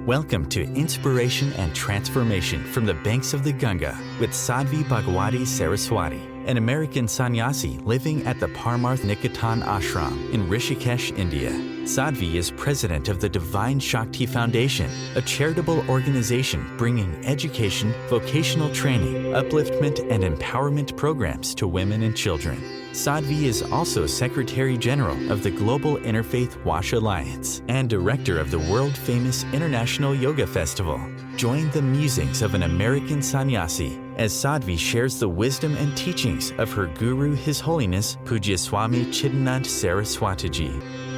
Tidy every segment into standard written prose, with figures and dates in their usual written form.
Welcome to Inspiration and Transformation from the Banks of the Ganga with Sadhvi Bhagawati Saraswati, an American sannyasi living at the Parmarth Niketan Ashram in Rishikesh, India. Sadhvi is president of the Divine Shakti Foundation, a charitable organization bringing education, vocational training, upliftment, and empowerment programs to women and children. Sadhvi is also Secretary General of the Global Interfaith Wash Alliance and Director of the world-famous International Yoga Festival. Join the musings of an American sannyasi as Sadhvi shares the wisdom and teachings of her guru, His Holiness Pujya Swami Chidanand Saraswatiji.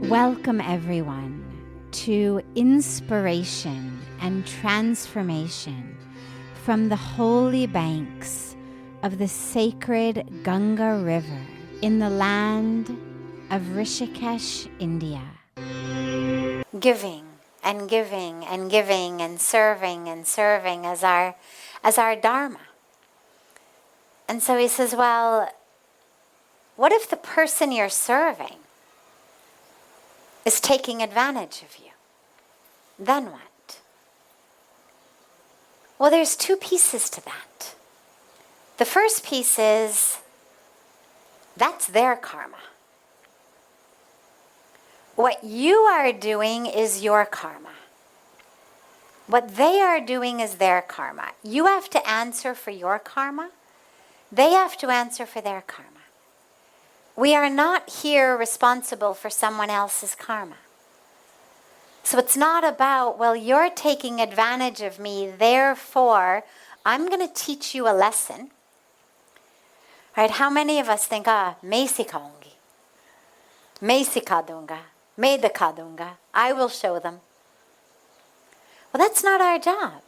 Welcome everyone to Inspiration and Transformation from the holy banks of the sacred Ganga River in the land of Rishikesh, India. Giving and giving and giving and serving as our dharma. And so he says, well, what if the person you're serving is taking advantage of you? Then what? Well, there's two pieces to that. The first piece is, that's their karma. What you are doing is your karma. What they are doing is their karma. You have to answer for your karma. They have to answer for their karma. We are not here responsible for someone else's karma. So it's not about, well, you're taking advantage of me, therefore I'm going to teach you a lesson. Right? How many of us think, मैं सिखाऊंगी, मैं सिखा दूंगा, मैं दिखा दूंगा, I will show them. Well, that's not our job.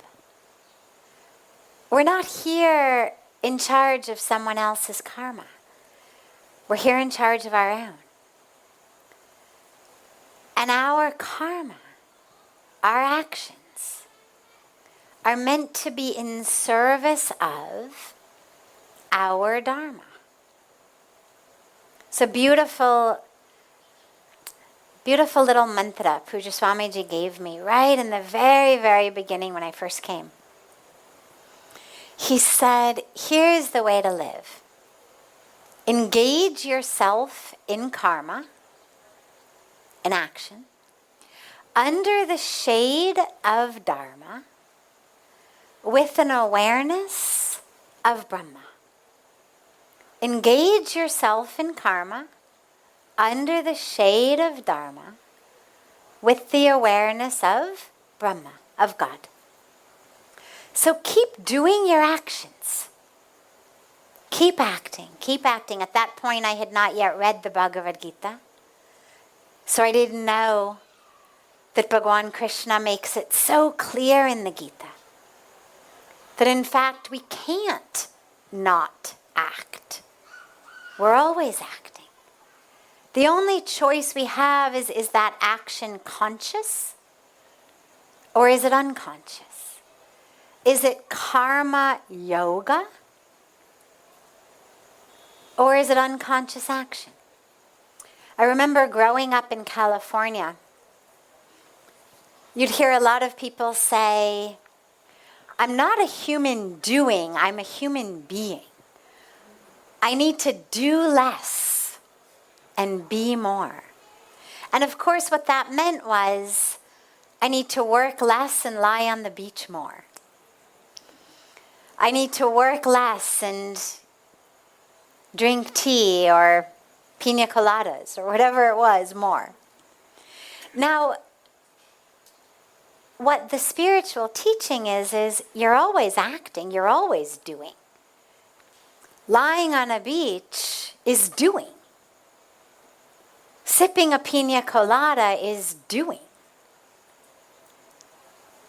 We're not here in charge of someone else's karma. We're here in charge of our own. And our karma, our actions, are meant to be in service of our dharma. So beautiful little mantra Pujya Swamiji gave me right in the very, very beginning when I first came. He said, here's the way to live. Engage yourself in karma, in action, under the shade of dharma, with an awareness of Brahma. Engage yourself in karma under the shade of dharma with the awareness of Brahma, of God. So keep doing your actions. Keep acting, keep acting. At that point, I had not yet read the Bhagavad Gita. So I didn't know that Bhagavan Krishna makes it so clear in the Gita that in fact we can't not act. We're always acting. The only choice we have is that action conscious or is it unconscious? Is it karma yoga or is it unconscious action? I remember growing up in California, you'd hear a lot of people say, I'm not a human doing, I'm a human being. I need to do less and be more. And of course what that meant was, I need to work less and lie on the beach more. I need to work less and drink tea or pina coladas or whatever it was more. Now, what the spiritual teaching is you're always acting, you're always doing. Lying on a beach is doing. Sipping a pina colada is doing.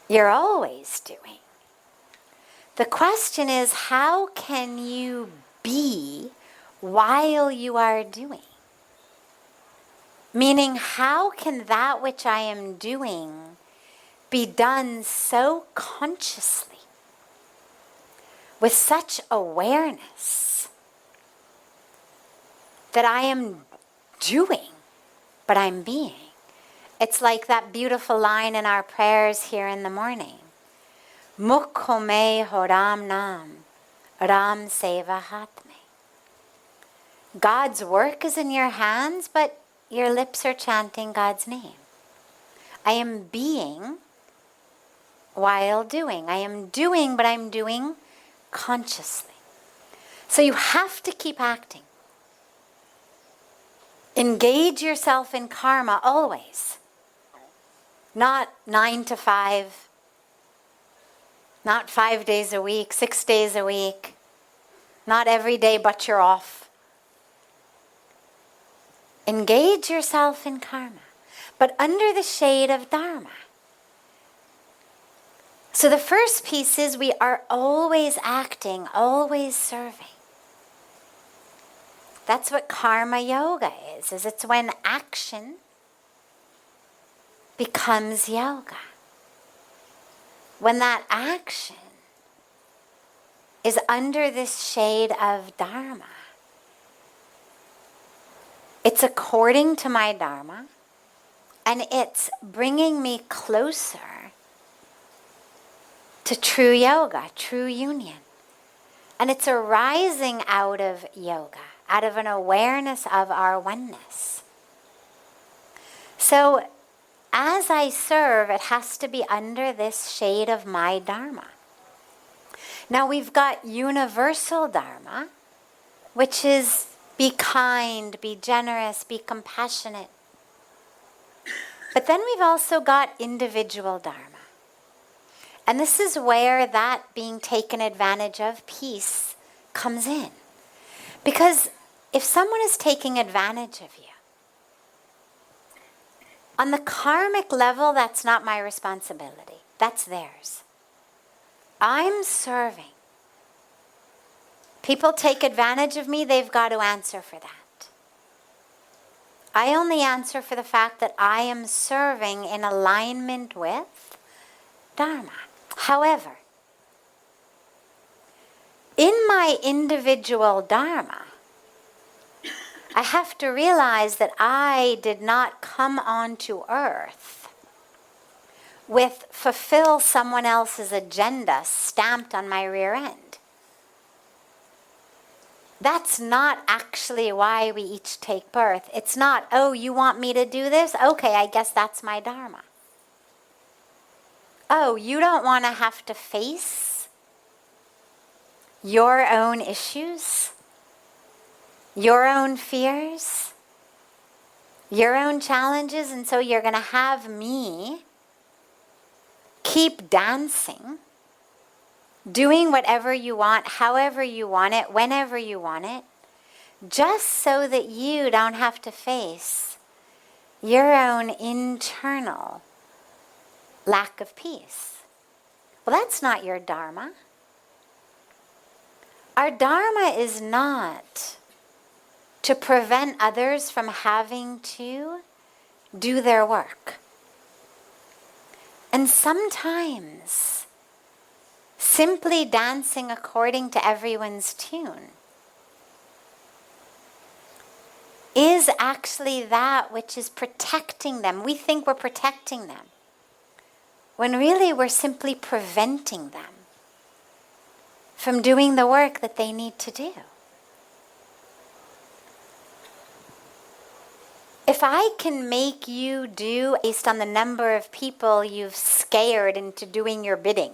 You're always doing. The question is, how can you be while you are doing? Meaning, how can that which I am doing be done so consciously, with such awareness, that I am doing, but I'm being. It's like that beautiful line in our prayers here in the morning. Mukh mein ho Ram Naam, Ram Seva Hath mein. God's work is in your hands, but your lips are chanting God's name. I am being while doing. I am doing, but I'm doing consciously. So you have to keep acting. Engage yourself in karma always. Not 9 to 5, not 5 days a week, 6 days a week, not every day but you're off. Engage yourself in karma, but under the shade of Dharma. So the first piece is we are always acting, always serving. That's what karma yoga is it's when action becomes yoga. When that action is under this shade of Dharma. It's according to my Dharma, and it's bringing me closer to true yoga, true union. And it's arising out of yoga, out of an awareness of our oneness. So as I serve, it has to be under this shade of my Dharma. Now we've got universal Dharma, which is be kind, be generous, be compassionate. But then we've also got individual Dharma. And this is where that being taken advantage of, peace, comes in. Because if someone is taking advantage of you, on the karmic level, that's not my responsibility. That's theirs. I'm serving. People take advantage of me, they've got to answer for that. I only answer for the fact that I am serving in alignment with Dharma. However, in my individual Dharma, I have to realize that I did not come onto earth with fulfill someone else's agenda stamped on my rear end. That's not actually why we each take birth. It's not, oh, you want me to do this? Okay, I guess that's my Dharma. Oh, you don't want to have to face your own issues, your own fears, your own challenges, and so you're going to have me keep dancing, doing whatever you want, however you want it, whenever you want it, just so that you don't have to face your own internal lack of peace. Well, that's not your Dharma. Our Dharma is not to prevent others from having to do their work. And sometimes simply dancing according to everyone's tune is actually that which is protecting them. We think we're protecting them, when really we're simply preventing them from doing the work that they need to do. If I can make you do based on the number of people you've scared into doing your bidding,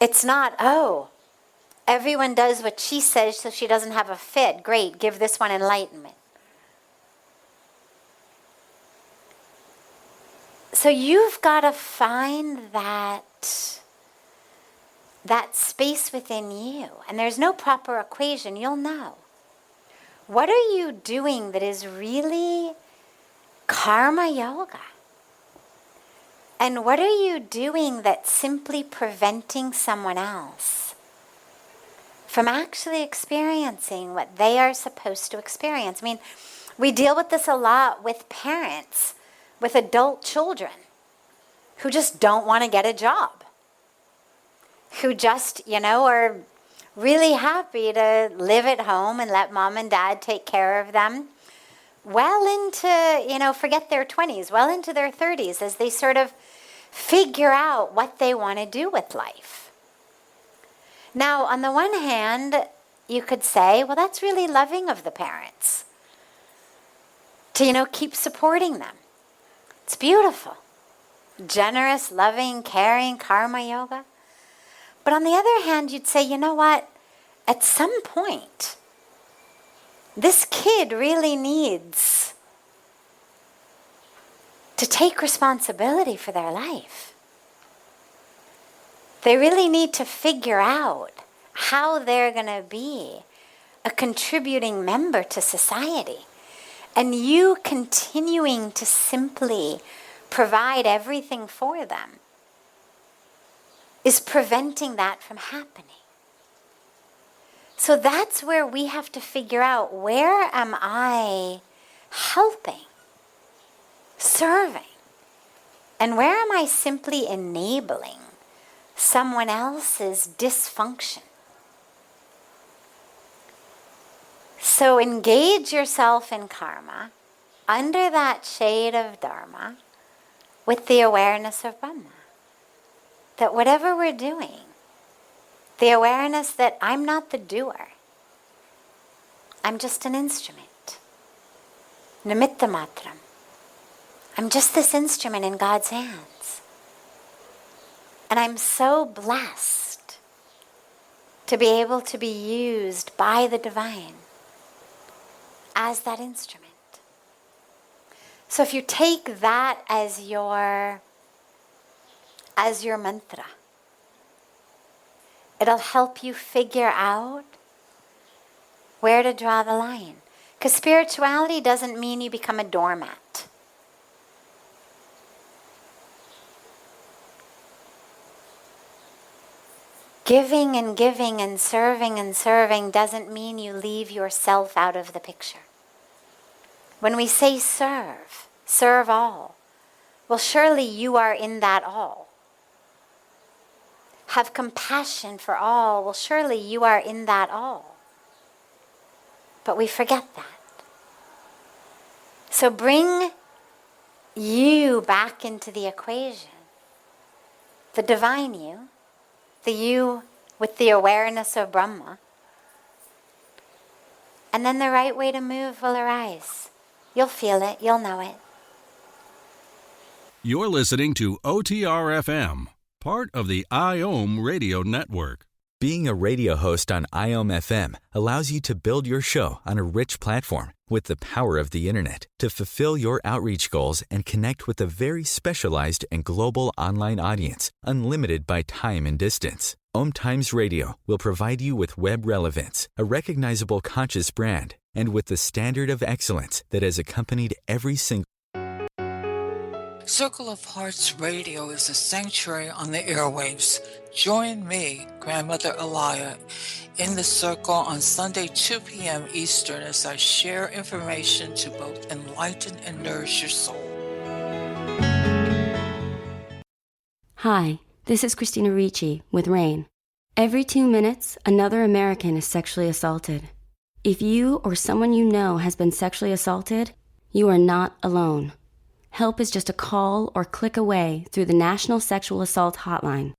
it's not, oh, everyone does what she says so she doesn't have a fit. Great, give this one enlightenment. So you've got to find that space within you. And there's no proper equation, you'll know. What are you doing that is really karma yoga? And what are you doing that's simply preventing someone else from actually experiencing what they are supposed to experience? I mean, we deal with this a lot with parents, with adult children who just don't want to get a job, who just, are really happy to live at home and let mom and dad take care of them well into, forget their 20s, well into their 30s, as they sort of figure out what they want to do with life. Now, on the one hand, you could say, well, that's really loving of the parents to, keep supporting them. It's beautiful. Generous, loving, caring, karma yoga. But on the other hand, you'd say, you know what? At some point, this kid really needs to take responsibility for their life. They really need to figure out how they're going to be a contributing member to society. And you continuing to simply provide everything for them is preventing that from happening. So that's where we have to figure out, where am I helping, serving, and where am I simply enabling someone else's dysfunction? So engage yourself in karma under that shade of Dharma with the awareness of Brahma. That whatever we're doing, the awareness that I'm not the doer. I'm just an instrument. Nimitta matram. I'm just this instrument in God's hands. And I'm so blessed to be able to be used by the divine as that instrument. So if you take that as your mantra, it'll help you figure out where to draw the line. Because spirituality doesn't mean you become a doormat. Giving and giving and serving doesn't mean you leave yourself out of the picture. When we say serve all, well, surely you are in that all. Have compassion for all, well, surely you are in that all. But we forget that. So bring you back into the equation. The divine you, the you with the awareness of Brahma, and then the right way to move will arise. You'll feel it, you'll know it. You're listening to OTR-FM, part of the IOM radio network. Being a radio host on IOM FM allows you to build your show on a rich platform with the power of the internet to fulfill your outreach goals and connect with a very specialized and global online audience, unlimited by time and distance. OMTimes Radio will provide you with web relevance, a recognizable conscious brand, and with the standard of excellence that has accompanied every single Circle of Hearts Radio is a sanctuary on the airwaves. Join me, Grandmother Alaya, in the circle on Sunday, 2 p.m. Eastern, as I share information to both enlighten and nourish your soul. Hi, this is Christina Ricci with RAIN. Every 2 minutes, another American is sexually assaulted. If you or someone you know has been sexually assaulted, you are not alone. Help is just a call or click away through the National Sexual Assault Hotline.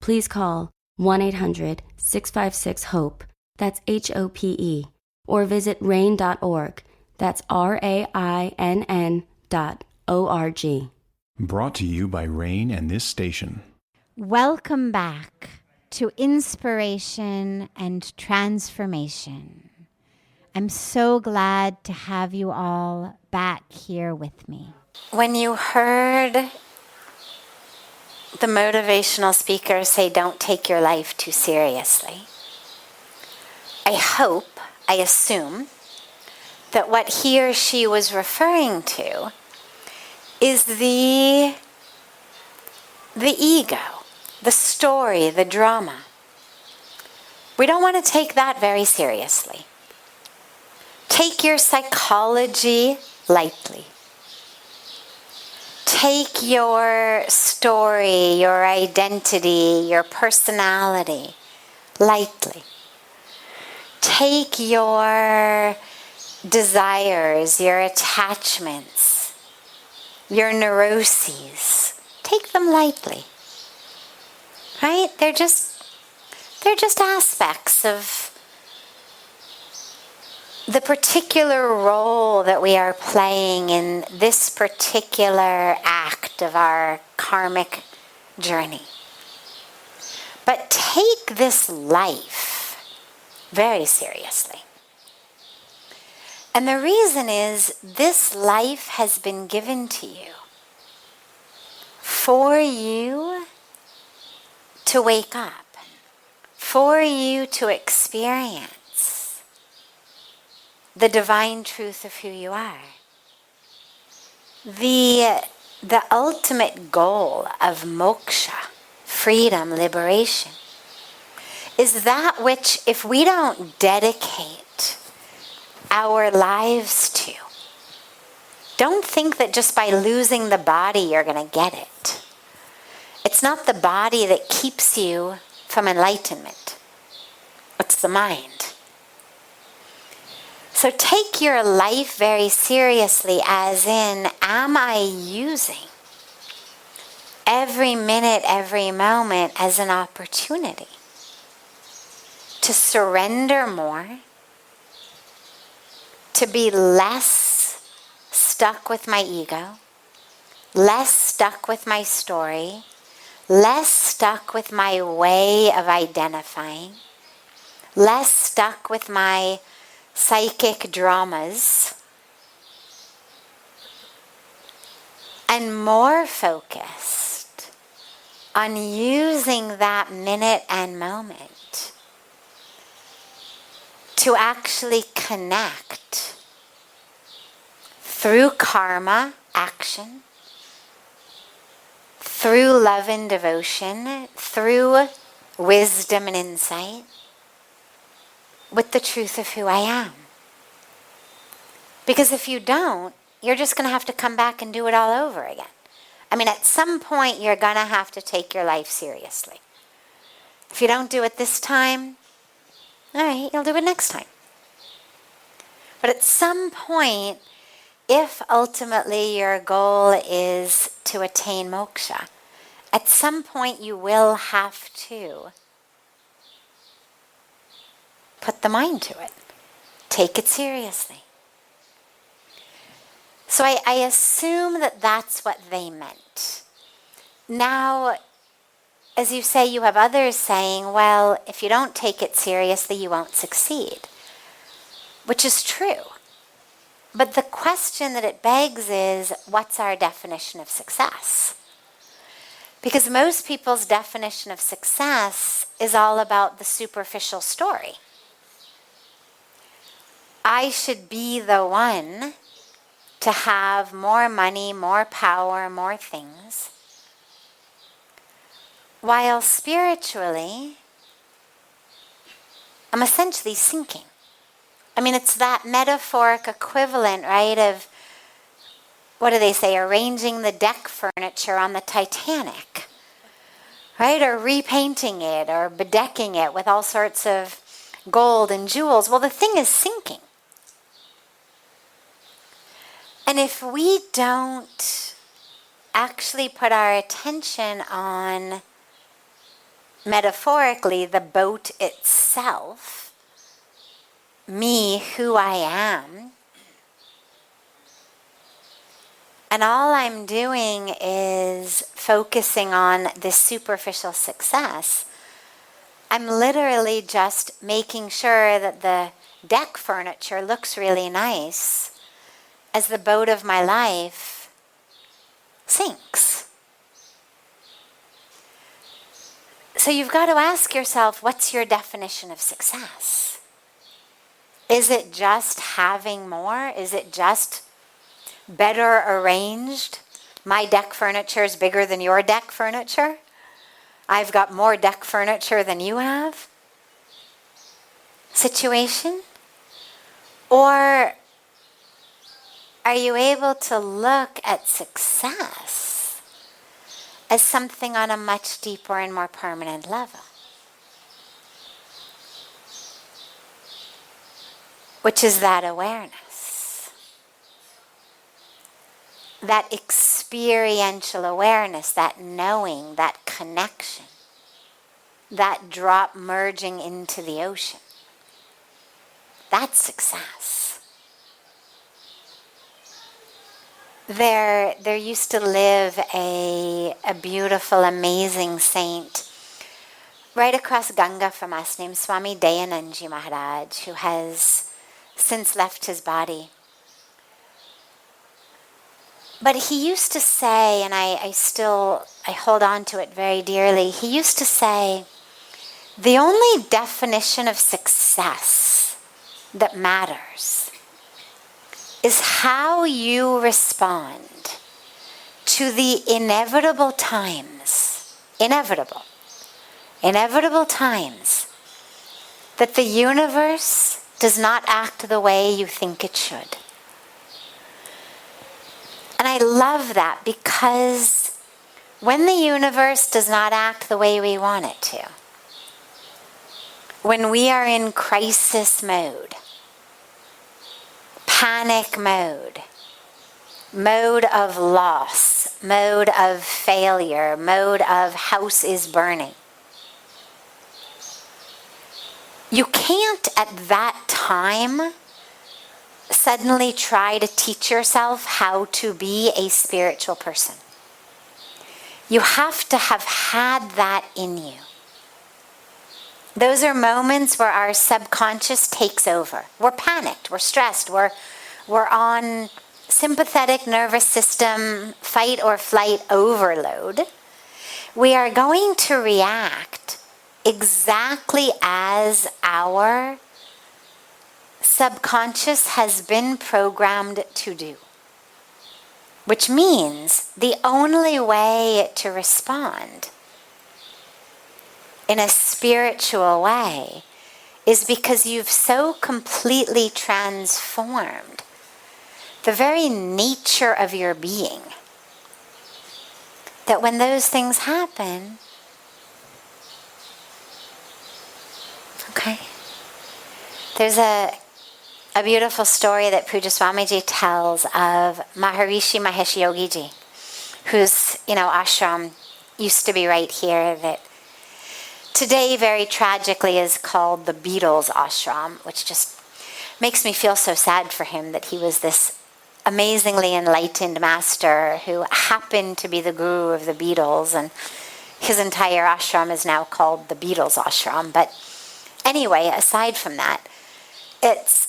Please call 1-800-656-HOPE, that's HOPE, or visit rain.org, that's RAINN.org. Brought to you by RAIN and this station. Welcome back to Inspiration and Transformation. I'm so glad to have you all back here with me. When you heard the motivational speaker say, don't take your life too seriously, I assume, that what he or she was referring to is the ego, the story, the drama. We don't want to take that very seriously. Take your psychology lightly. Take your story, your identity, your personality lightly. Take your desires, your attachments, your neuroses, take them lightly. Right? They're just aspects of the particular role that we are playing in this particular act of our karmic journey. But take this life very seriously. And the reason is this life has been given to you for you to wake up, for you to experience the divine truth of who you are. The ultimate goal of moksha, freedom, liberation, is that which if we don't dedicate our lives to, don't think that just by losing the body you're going to get it. It's not the body that keeps you from enlightenment. It's the mind. So take your life very seriously, as in, am I using every minute, every moment as an opportunity to surrender more, to be less stuck with my ego, less stuck with my story, less stuck with my way of identifying, less stuck with my psychic dramas, and more focused on using that minute and moment to actually connect through karma, action, through love and devotion, through wisdom and insight, with the truth of who I am. Because if you don't, you're just going to have to come back and do it all over again. I mean, at some point, you're going to have to take your life seriously. If you don't do it this time, all right, you'll do it next time. But at some point, if ultimately your goal is to attain moksha, at some point you will have to put the mind to it. Take it seriously. So I assume that that's what they meant. Now, as you say, you have others saying, well, if you don't take it seriously, you won't succeed. Which is true. But the question that it begs is, what's our definition of success? Because most people's definition of success is all about the superficial story. I should be the one to have more money, more power, more things. While spiritually, I'm essentially sinking. I mean, it's that metaphoric equivalent, right, of, what do they say, arranging the deck furniture on the Titanic, right, or repainting it, or bedecking it with all sorts of gold and jewels. Well, the thing is sinking. And if we don't actually put our attention on, metaphorically, the boat itself, me, who I am, and all I'm doing is focusing on this superficial success, I'm literally just making sure that the deck furniture looks really nice as the boat of my life sinks. So you've got to ask yourself, what's your definition of success? Is it just having more? Is it just better arranged? My deck furniture is bigger than your deck furniture. I've got more deck furniture than you have. Situation? Or are you able to look at success as something on a much deeper and more permanent level? Which is that awareness. that experiential awareness, that knowing, that connection, that drop merging into the ocean. That's success. There used to live a beautiful, amazing saint right across Ganga from us named Swami Dayanandji Maharaj, who has since left his body. But he used to say, and I hold on to it very dearly, he used to say, the only definition of success that matters is how you respond to the inevitable times that the universe does not act the way you think it should. And I love that, because when the universe does not act the way we want it to, when we are in crisis mode, panic mode, mode of loss, mode of failure, mode of house is burning, you can't at that time suddenly try to teach yourself how to be a spiritual person. You have to have had that in you. Those are moments where our subconscious takes over. We're panicked, we're stressed, we're on sympathetic nervous system fight or flight overload. We are going to react exactly as our subconscious has been programmed to do. Which means the only way to respond in a spiritual way is because you've so completely transformed the very nature of your being that when those things happen, okay, there's a beautiful story that Puja Swamiji tells of Maharishi Mahesh Yogi Ji, whose ashram used to be right here, that today very tragically is called the Beatles ashram, which just makes me feel so sad for him, that he was this amazingly enlightened master who happened to be the guru of the Beatles, and his entire ashram is now called the Beatles ashram. But anyway, aside from that, it's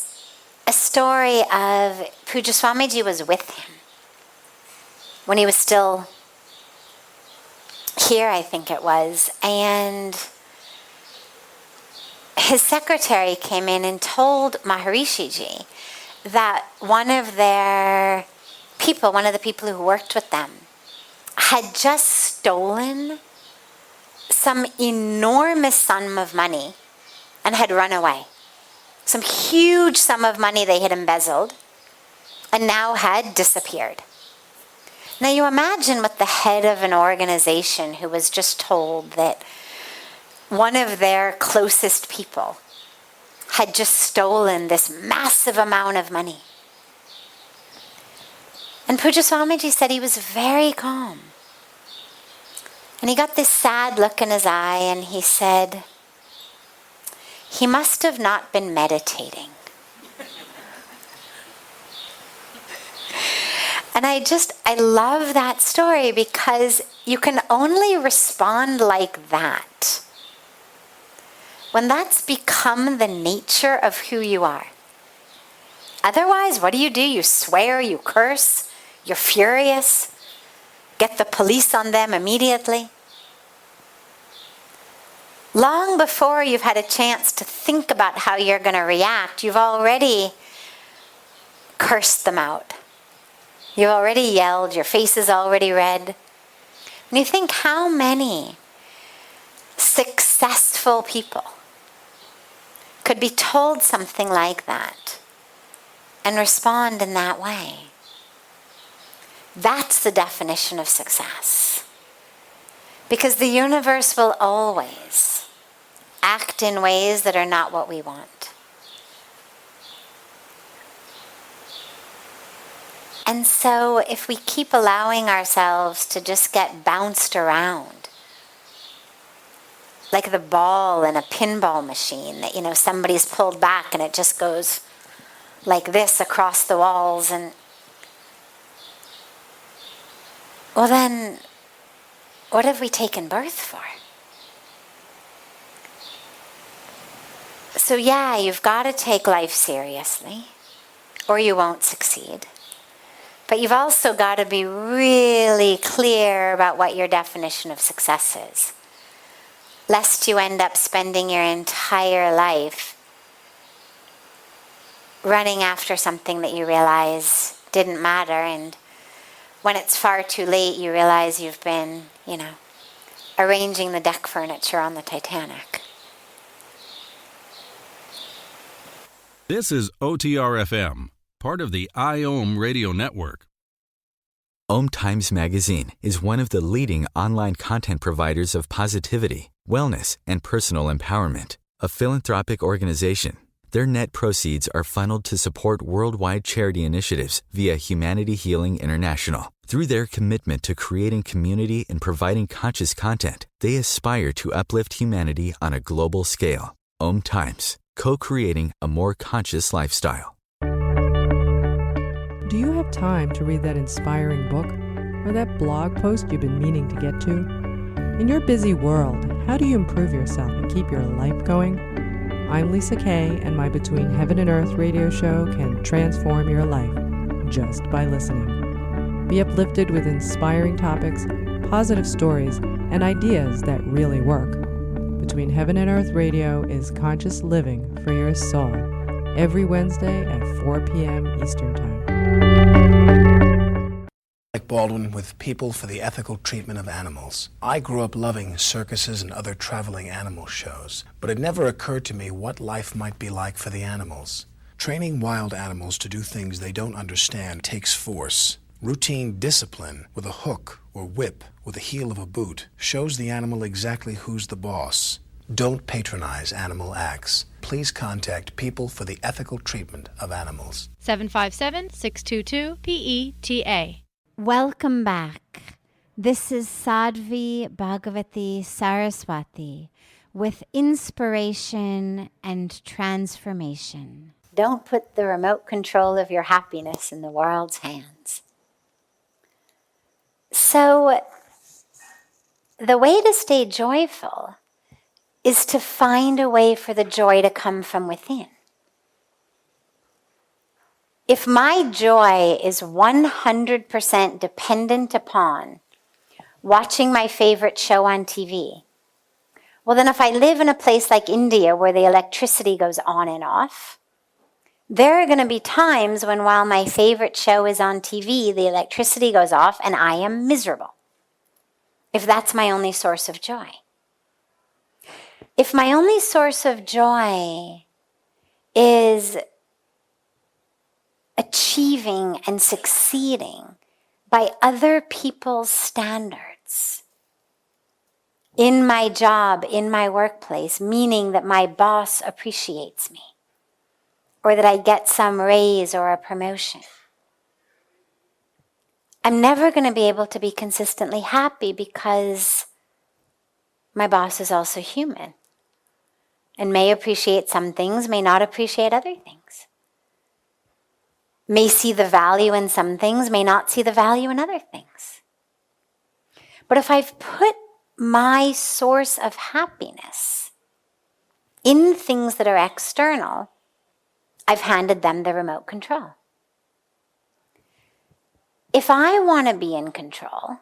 a story of Puja Swamiji was with him when he was still here, I think it was, and his secretary came in and told Maharishi Ji that one of the people who worked with them, had just stolen some enormous sum of money and had run away. Some huge sum of money they had embezzled and now had disappeared. Now you imagine what the head of an organization who was just told that one of their closest people had just stolen this massive amount of money. And Puja Swamiji said he was very calm. And he got this sad look in his eye and he said, he must have not been meditating. And I love that story, because you can only respond like that when that's become the nature of who you are. Otherwise, what do? You swear, you curse, you're furious, get the police on them immediately. Long before you've had a chance to think about how you're going to react, you've already cursed them out. You've already yelled, your face is already red. And you think how many successful people could be told something like that and respond in that way. That's the definition of success. Because the universe will always act in ways that are not what we want. And so if we keep allowing ourselves to just get bounced around, like the ball in a pinball machine that, somebody's pulled back and it just goes like this across the walls, and well then, what have we taken birth for? So yeah, you've got to take life seriously or you won't succeed. But you've also got to be really clear about what your definition of success is, lest you end up spending your entire life running after something that you realize didn't matter, and when it's far too late, you realize you've been, arranging the deck furniture on the Titanic. This is OTR-FM, part of the IOM radio network. OMTimes magazine is one of the leading online content providers of positivity, wellness, and personal empowerment. A philanthropic organization, their net proceeds are funneled to support worldwide charity initiatives via Humanity Healing International. Through their commitment to creating community and providing conscious content, they aspire to uplift humanity on a global scale. OMTimes, co-creating a more conscious lifestyle. Do you have time to read that inspiring book or that blog post you've been meaning to get to? In your busy world, how do you improve yourself and keep your life going? I'm Lisa Kay, and my Between Heaven and Earth radio show can transform your life just by listening. Be uplifted with inspiring topics, positive stories, and ideas that really work. Between Heaven and Earth Radio is conscious living for your soul, every Wednesday at 4 p.m. Eastern Time. Baldwin with People for the Ethical Treatment of Animals. I grew up loving circuses and other traveling animal shows, but it never occurred to me what life might be like for the animals. Training wild animals to do things they don't understand takes force. Routine discipline with a hook or whip with the heel of a boot shows the animal exactly who's the boss. Don't patronize animal acts. Please contact People for the Ethical Treatment of Animals. 757-622-PETA. Welcome back. This is Sadhvi Bhagawati Saraswati with inspiration and transformation. Don't put the remote control of your happiness in the world's hands. So, the way to stay joyful is to find a way for the joy to come from within. If my joy is 100% dependent upon watching my favorite show on TV, well then if I live in a place like India where the electricity goes on and off, there are going to be times when while my favorite show is on TV, the electricity goes off and I am miserable. If that's my only source of joy. If my only source of joy is achieving and succeeding by other people's standards in my job, in my workplace, meaning that my boss appreciates me or that I get some raise or a promotion, I'm never going to be able to be consistently happy because my boss is also human and may appreciate some things, may not appreciate other things. May see the value in some things, may not see the value in other things. But if I've put my source of happiness in things that are external, I've handed them the remote control. If I want to be in control,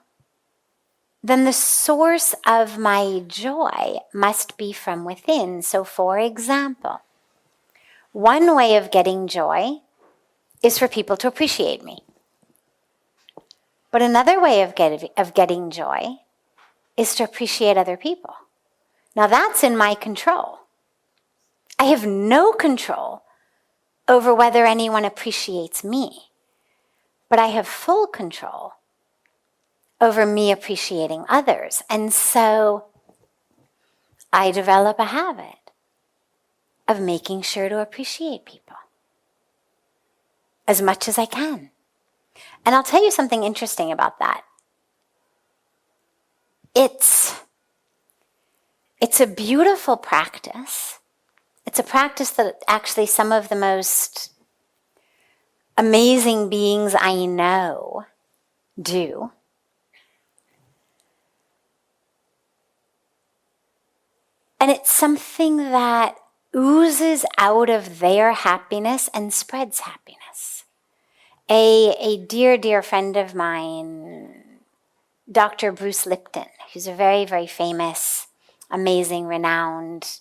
then the source of my joy must be from within. So for example, one way of getting joy is for people to appreciate me. But another way of getting joy is to appreciate other people. Now that's in my control. I have no control over whether anyone appreciates me, but I have full control over me appreciating others. And so I develop a habit of making sure to appreciate people as much as I can. And I'll tell you something interesting about that. It's a beautiful practice. It's a practice that actually some of the most amazing beings I know do. And it's something that oozes out of their happiness and spreads happiness. A dear, dear friend of mine, Dr. Bruce Lipton, who's a very, very famous, amazing, renowned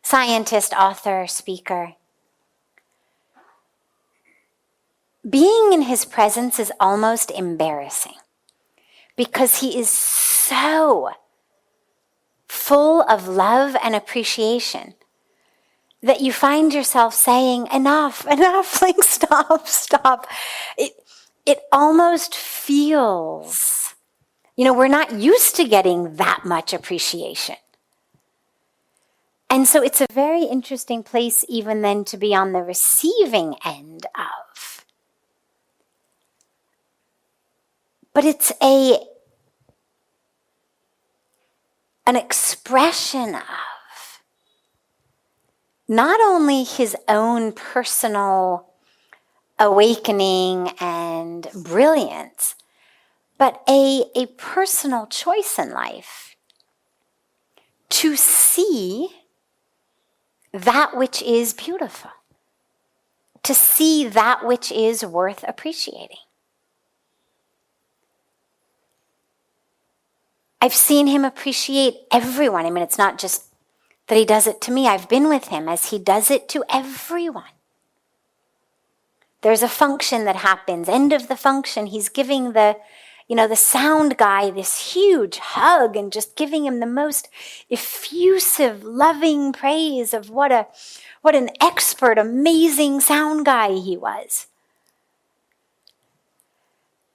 scientist, author, speaker. Being in his presence is almost embarrassing because he is so full of love and appreciation that you find yourself saying, enough, like stop. It almost feels, we're not used to getting that much appreciation. And so it's a very interesting place even then to be on the receiving end of. But it's an expression of not only his own personal awakening and brilliance, but a personal choice in life to see that which is beautiful, to see that which is worth appreciating. I've seen him appreciate everyone. I mean, it's not just that he does it to me. I've been with him as he does it to everyone. There's a function that happens. End of the function, he's giving the sound guy this huge hug and just giving him the most effusive, loving praise of what an expert, amazing sound guy he was.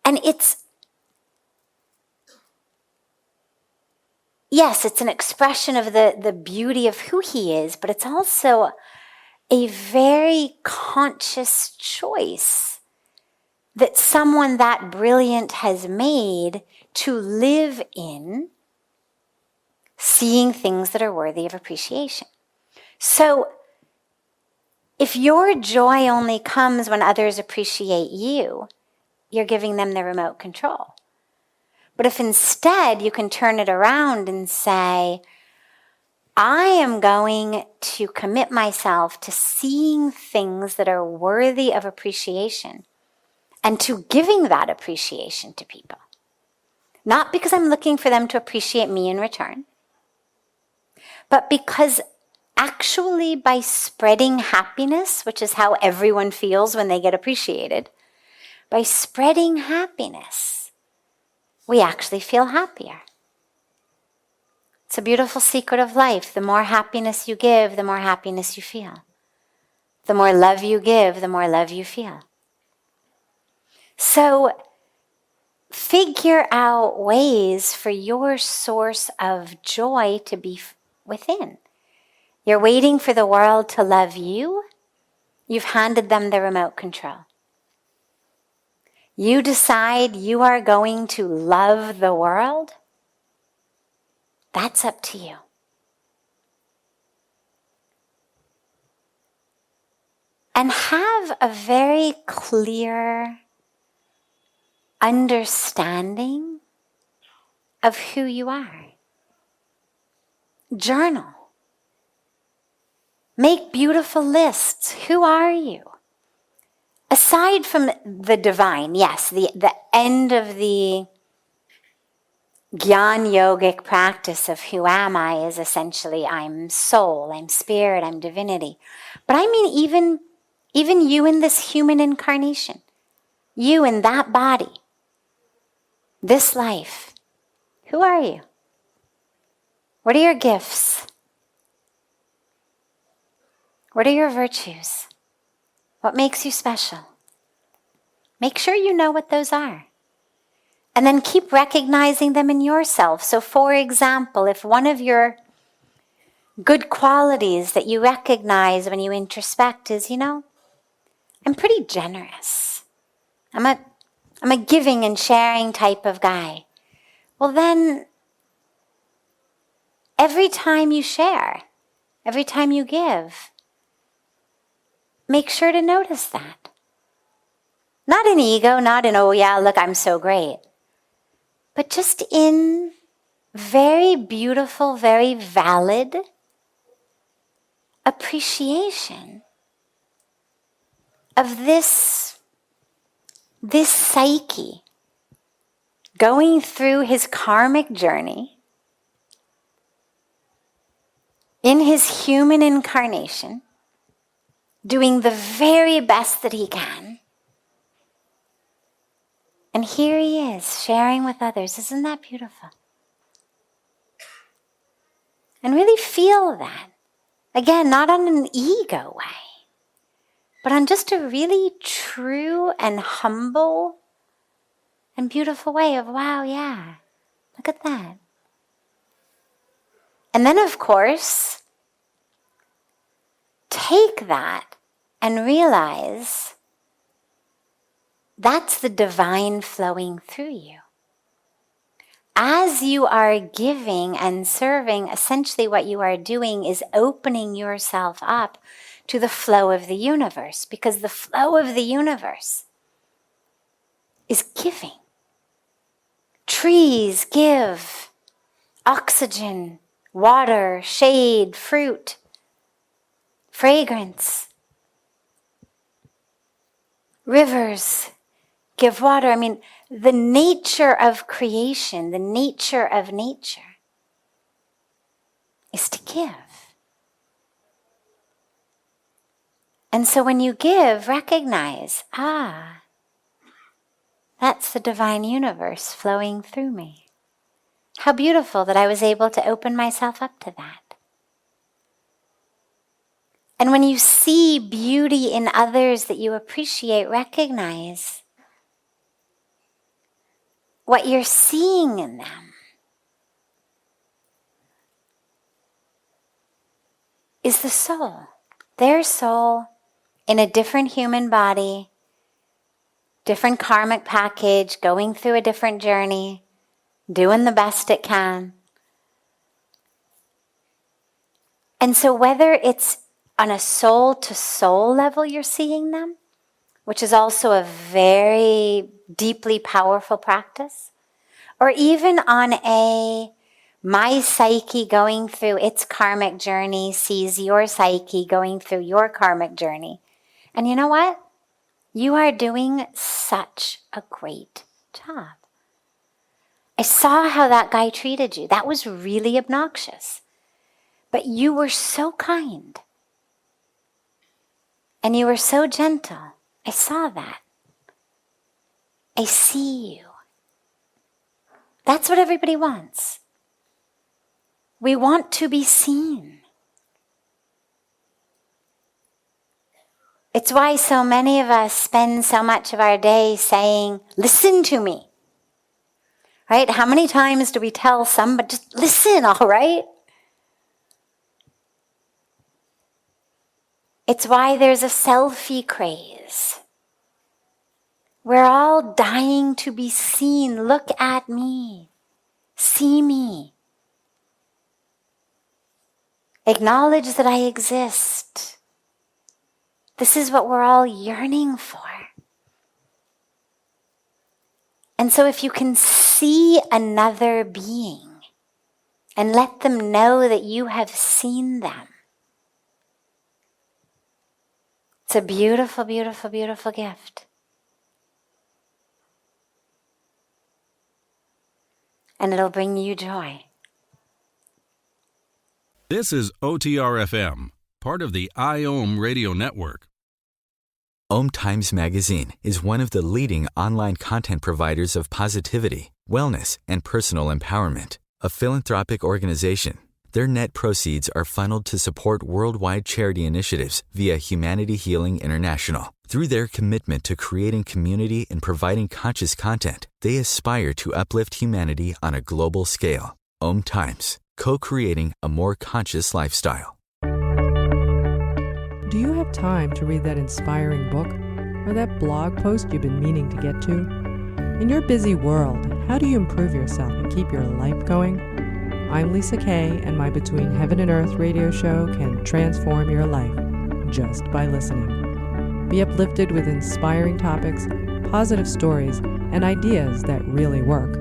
And yes, it's an expression of the beauty of who he is, but it's also a very conscious choice that someone that brilliant has made to live in seeing things that are worthy of appreciation. So if your joy only comes when others appreciate you, you're giving them the remote control. But if instead you can turn it around and say, I am going to commit myself to seeing things that are worthy of appreciation and to giving that appreciation to people. Not because I'm looking for them to appreciate me in return, but because actually by spreading happiness, which is how everyone feels when they get appreciated, by spreading happiness, we actually feel happier. It's a beautiful secret of life. The more happiness you give, the more happiness you feel. The more love you give, the more love you feel. So figure out ways for your source of joy to be within. You're waiting for the world to love you. You've handed them the remote control. You decide you are going to love the world. That's up to you. And have a very clear understanding of who you are. Journal. Make beautiful lists. Who are you? Aside from the divine, yes, the end of the Gyan yogic practice of who am I is essentially I'm soul, I'm spirit, I'm divinity. But I mean even you in this human incarnation, you in that body, this life, who are you? What are your gifts? What are your virtues? What makes you special? Make sure you know what those are. And then keep recognizing them in yourself. So for example, if one of your good qualities that you recognize when you introspect is, I'm pretty generous. I'm a I'm a giving and sharing type of guy. Well then, every time you share, every time you give, make sure to notice that. Not in ego, not in, oh yeah, look, I'm so great. But just in very beautiful, very valid appreciation of this psyche going through his karmic journey in his human incarnation, doing the very best that he can. And here he is, sharing with others. Isn't that beautiful? And really feel that. Again, not on an ego way, but on just a really true and humble and beautiful way of, wow, yeah, look at that. And then, of course, take that and realize that's the divine flowing through you. As you are giving and serving, essentially what you are doing is opening yourself up to the flow of the universe, because the flow of the universe is giving. Trees give oxygen, water, shade, fruit, fragrance. Rivers give water. I mean, the nature of creation, the nature of nature is to give. And so when you give, recognize, that's the divine universe flowing through me. How beautiful that I was able to open myself up to that. And when you see beauty in others that you appreciate, recognize what you're seeing in them is the soul. Their soul in a different human body, different karmic package, going through a different journey, doing the best it can. And so whether it's on a soul-to-soul level you're seeing them, which is also a very deeply powerful practice, or even on my psyche going through its karmic journey sees your psyche going through your karmic journey. And you know what? You are doing such a great job. I saw how that guy treated you. That was really obnoxious. But you were so kind. And you were so gentle. I saw that. I see you. That's what everybody wants. We want to be seen. It's why so many of us spend so much of our day saying, listen to me. Right? How many times do we tell somebody, just listen, all right? It's why there's a selfie craze. We're all dying to be seen. Look at me. See me. Acknowledge that I exist. This is what we're all yearning for. And so if you can see another being and let them know that you have seen them, it's a beautiful, beautiful, beautiful gift. And it'll bring you joy. This is OTR-FM, part of the IOM radio network. OMTimes Magazine is one of the leading online content providers of positivity, wellness, and personal empowerment. A philanthropic organization, their net proceeds are funneled to support worldwide charity initiatives via Humanity Healing International. Through their commitment to creating community and providing conscious content, they aspire to uplift humanity on a global scale. OMTimes, co-creating a more conscious lifestyle. Do you have time to read that inspiring book or that blog post you've been meaning to get to? In your busy world, how do you improve yourself and keep your life going? I'm Lisa Kay, and my Between Heaven and Earth radio show can transform your life just by listening. Be uplifted with inspiring topics, positive stories, and ideas that really work.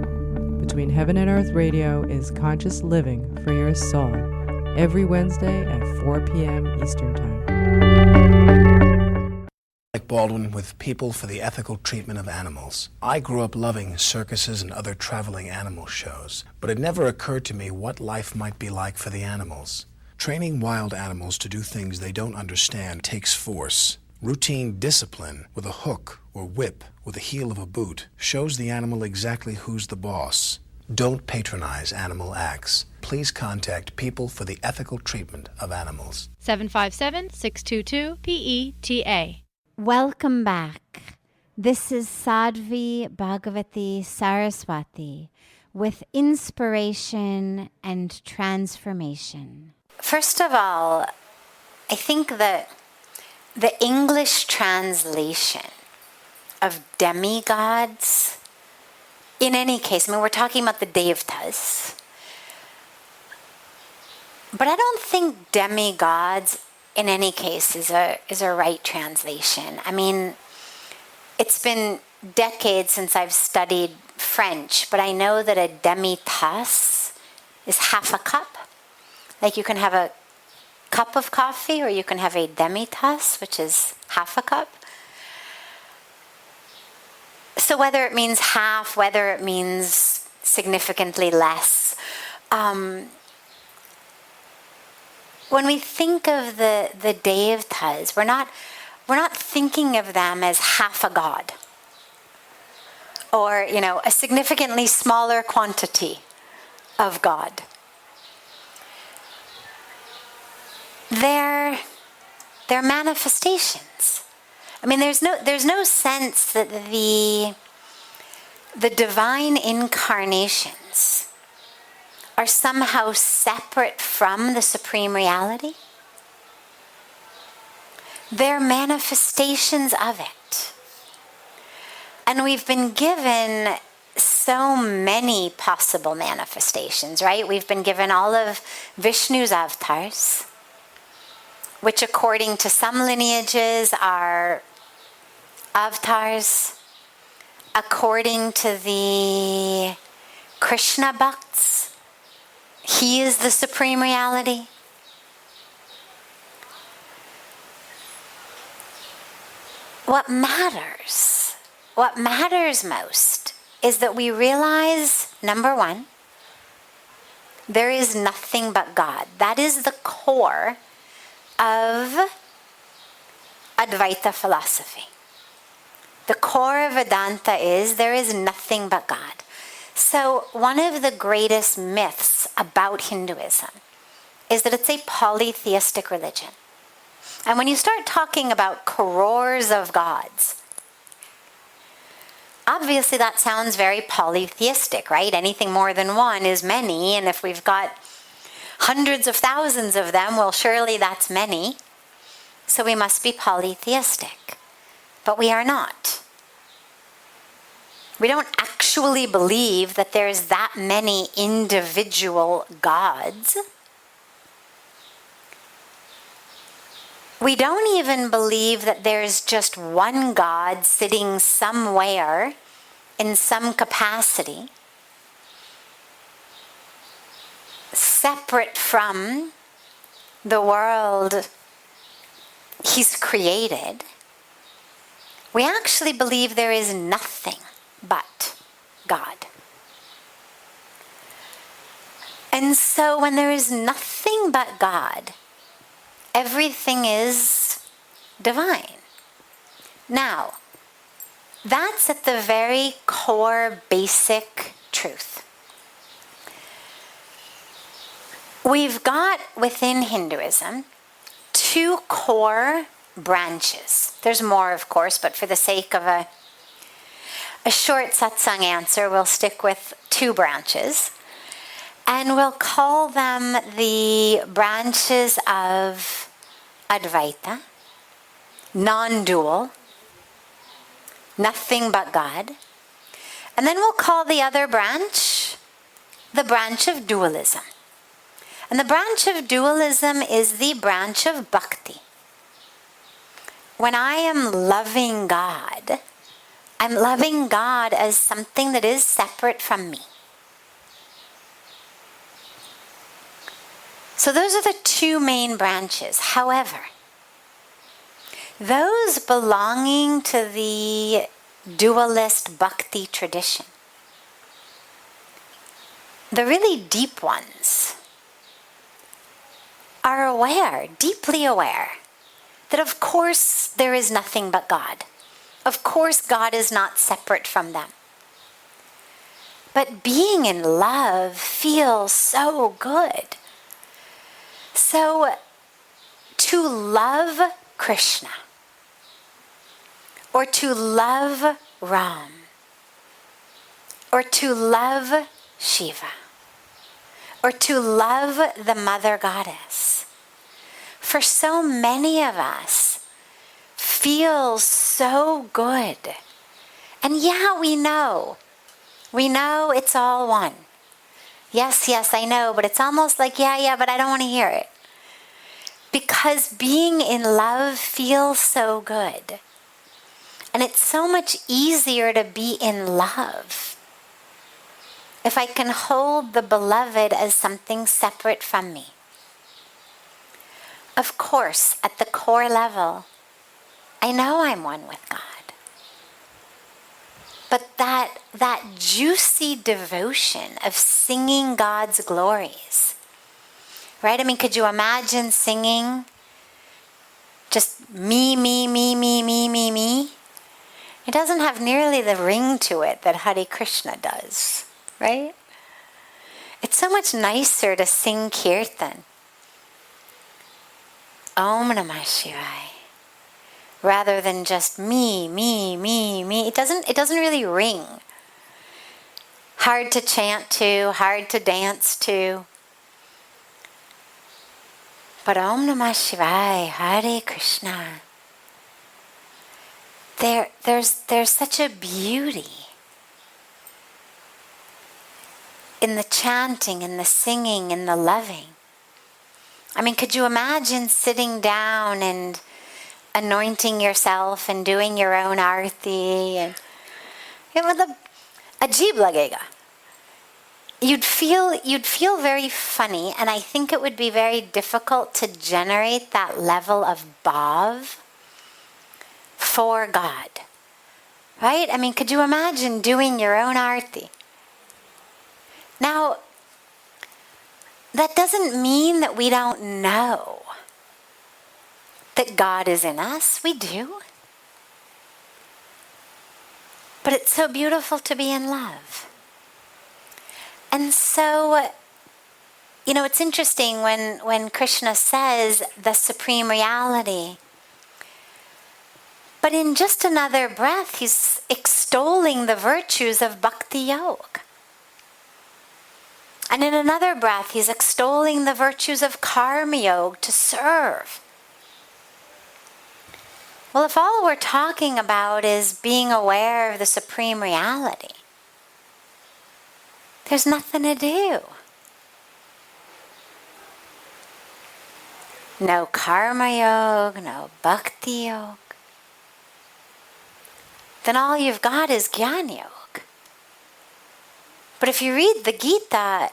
Between Heaven and Earth Radio is conscious living for your soul, every Wednesday at 4 p.m. Eastern Time. Baldwin with People for the Ethical Treatment of Animals. I grew up loving circuses and other traveling animal shows, but it never occurred to me what life might be like for the animals. Training wild animals to do things they don't understand takes force. Routine discipline with a hook or whip with the heel of a boot shows the animal exactly who's the boss. Don't patronize animal acts. Please contact People for the Ethical Treatment of Animals. 757-622-PETA. Welcome back. This is Sadhvi Bhagawati Saraswati with inspiration and transformation. First of all, I think that the English translation of demigods, in any case, I mean, we're talking about the Devtas, but I don't think demigods in any case is a right translation. I mean, it's been decades since I've studied French, but I know that a demi-tasse is half a cup. Like you can have a cup of coffee or you can have a demi-tasse, which is half a cup. So whether it means half, whether it means significantly less, when we think of the Devtas, we're not thinking of them as half a god or, a significantly smaller quantity of God. They're manifestations. I mean, there's no sense that the divine incarnations are somehow separate from the supreme reality. They're manifestations of it. And we've been given so many possible manifestations, right? We've been given all of Vishnu's avatars, which according to some lineages are avatars. According to the Krishna Bhakts, he is the supreme reality. What matters most is that we realize, number one, there is nothing but God. That is the core of Advaita philosophy. The core of Vedanta is there is nothing but God. So one of the greatest myths about Hinduism is that it's a polytheistic religion. And when you start talking about crores of gods, obviously that sounds very polytheistic, right? Anything more than one is many, and if we've got hundreds of thousands of them, well, surely that's many. So we must be polytheistic. But we are not. We don't actually believe that there's that many individual gods. We don't even believe that there's just one God sitting somewhere in some capacity, separate from the world he's created. We actually believe there is nothing but God. And so when there is nothing but God, everything is divine. Now, that's at the very core basic truth. We've got within Hinduism two core branches. There's more, of course, but for the sake of a short satsang answer, we'll stick with two branches. And we'll call them the branches of Advaita, non-dual, nothing but God. And then we'll call the other branch the branch of dualism. And the branch of dualism is the branch of bhakti. When I am loving God, I'm loving God as something that is separate from me. So those are the two main branches. However, those belonging to the dualist bhakti tradition, the really deep ones, are aware, deeply aware, that of course there is nothing but God. Of course God is not separate from them. But being in love feels so good. So to love Krishna, or to love Ram, or to love Shiva, or to love the Mother Goddess, for so many of us, feels so good. And yeah, we know it's all one. Yes, I know, but it's almost like, yeah, but I don't want to hear it. Because being in love feels so good. And it's so much easier to be in love if I can hold the beloved as something separate from me. Of course, at the core level, I know I'm one with God. But that juicy devotion of singing God's glories, right? I mean, could you imagine singing just me? It doesn't have nearly the ring to it that Hare Krishna does, right? It's so much nicer to sing Kirtan. Om Namah Shivaya. Rather than just me. It doesn't really ring. Hard to chant to, hard to dance to. But Om Namah Shivaya, Hare Krishna. There's such a beauty in the chanting, in the singing, in the loving. I mean, could you imagine sitting down and anointing yourself and doing your own arti, and it would ajeeb lagega. You'd feel very funny, and I think it would be very difficult to generate that level of bhav for God, right? I mean, could you imagine doing your own arti? Now, that doesn't mean that we don't know that God is in us. We do. But it's so beautiful to be in love. And so, it's interesting when Krishna says the supreme reality, but in just another breath, he's extolling the virtues of bhakti yoga. And in another breath, he's extolling the virtues of karma yoga, to serve. Well, if all we're talking about is being aware of the supreme reality, there's nothing to do. No karma yoga, no bhakti yoga. Then all you've got is jnana yoga. But if you read the Gita,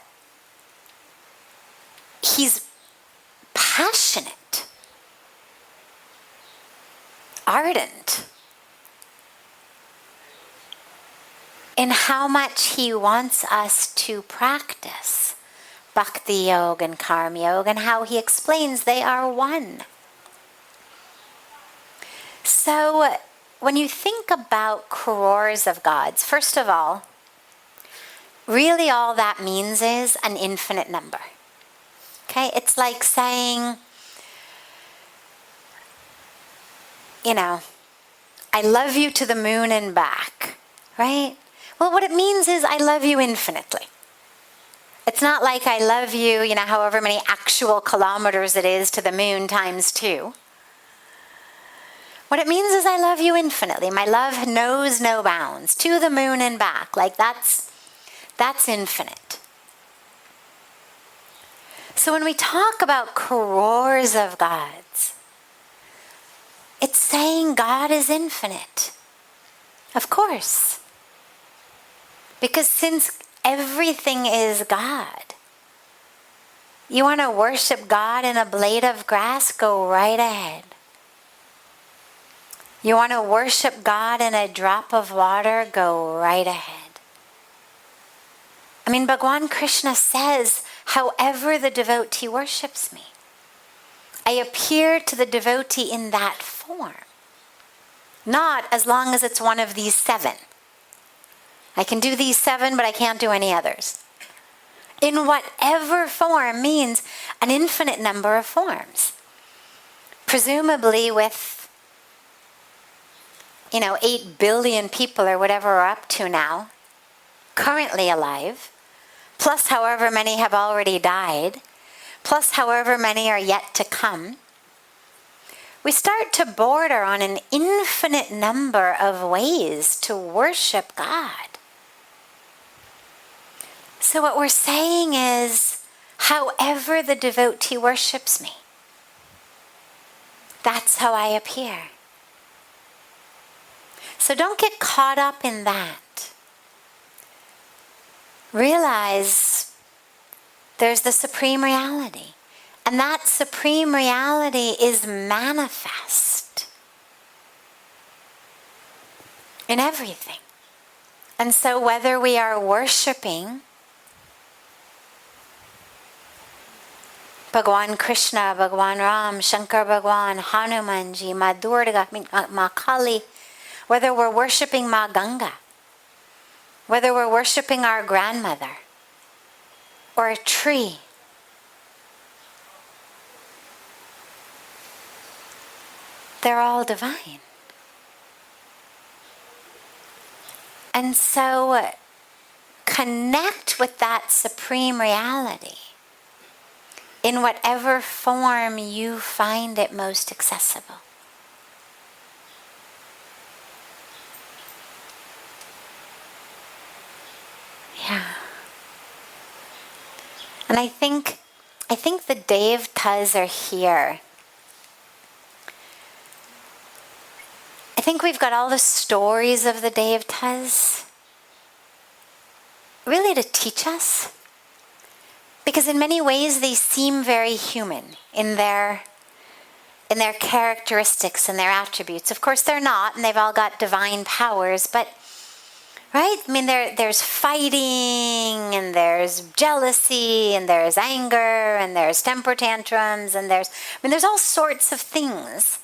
he's passionate, ardent in how much he wants us to practice bhakti yoga and karma yoga, and how he explains they are one. So when you think about crores of gods, first of all, really all that means is an infinite number. Okay? It's like saying, I love you to the moon and back, right? Well, what it means is I love you infinitely. It's not like I love you, however many actual kilometers it is to the moon times 2. What it means is I love you infinitely. My love knows no bounds. To the moon and back. Like that's infinite. So when we talk about crores of gods, it's saying God is infinite. Of course. Because since everything is God, you want to worship God in a blade of grass? Go right ahead. You want to worship God in a drop of water? Go right ahead. I mean, Bhagwan Krishna says, however the devotee worships me, I appear to the devotee in that form. Not as long as it's one of these 7. I can do these 7, but I can't do any others. In whatever form means an infinite number of forms. Presumably with 8 billion people or whatever we're up to now, currently alive, plus however many have already died, plus however many are yet to come, we start to border on an infinite number of ways to worship God. So what we're saying is, however the devotee worships me, that's how I appear. So don't get caught up in that. Realize there's the supreme reality. And that supreme reality is manifest in everything. And so whether we are worshiping Bhagwan Krishna, Bhagwan Ram, Shankar Bhagwan, Hanumanji, Ma Durga, Ma Kali, whether we're worshiping Ma Ganga, whether we're worshiping our grandmother, or a tree, they're all divine. And so connect with that supreme reality in whatever form you find it most accessible. Yeah. And I think the Devtas are here. I think we've got all the stories of the Devtas really to teach us. Because in many ways they seem very human in their characteristics and their attributes. Of course they're not, and they've all got divine powers, but right? I mean, there's fighting, and there's jealousy, and there's anger, and there's temper tantrums, and there's all sorts of things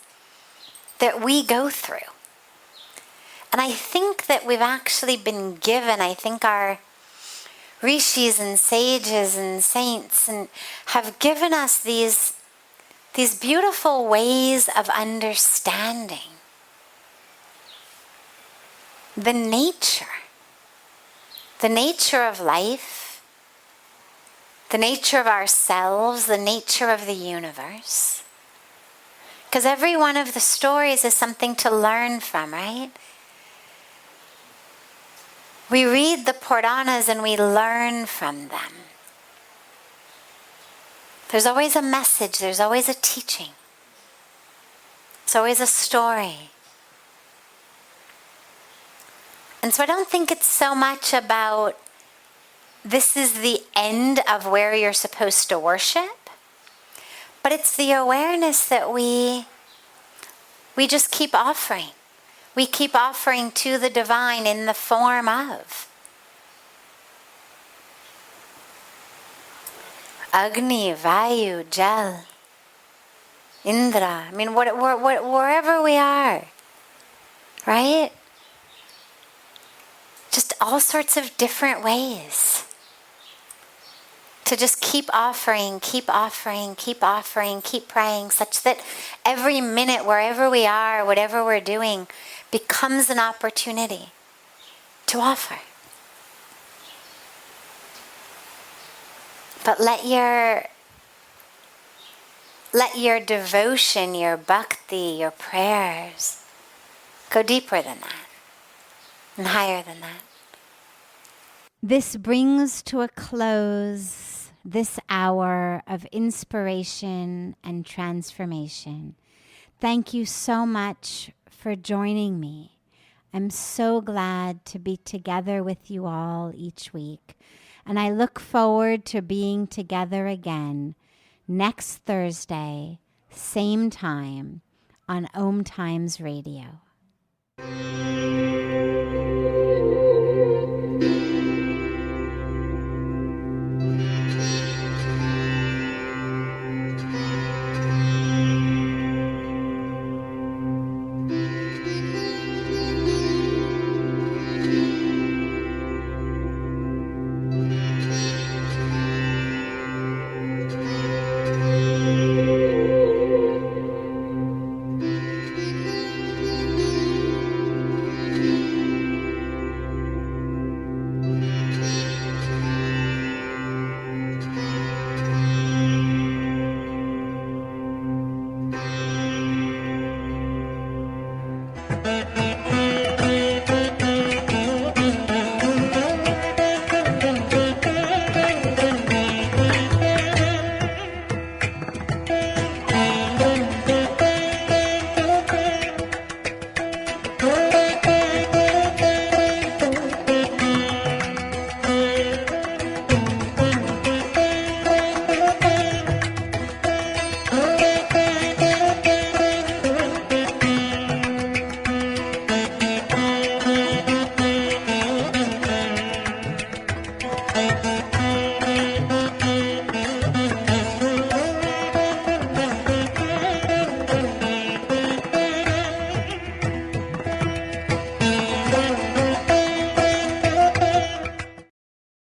that we go through. And I think that we've actually been given, I think our rishis and sages and saints and have given us these beautiful ways of understanding the nature of life, the nature of ourselves, the nature of the universe. Because every one of the stories is something to learn from, right? We read the Puranas and we learn from them. There's always a message, there's always a teaching. There's always a story. And so I don't think it's so much about this is the end of where you're supposed to worship, but it's the awareness that we just keep offering. We keep offering to the divine in the form of Agni, Vayu, Jal, Indra. I mean, wherever we are, right? Just all sorts of different ways to just keep offering, keep offering, keep offering, keep praying, such that every minute, wherever we are, whatever we're doing, becomes an opportunity to offer. But let your Let your devotion, your bhakti, your prayers go deeper than that and higher than that. This brings to a close this hour of inspiration and transformation. Thank you so much for joining me. I'm so glad to be together with you all each week, and I look forward to being together again next Thursday, same time, on OMTimes Radio.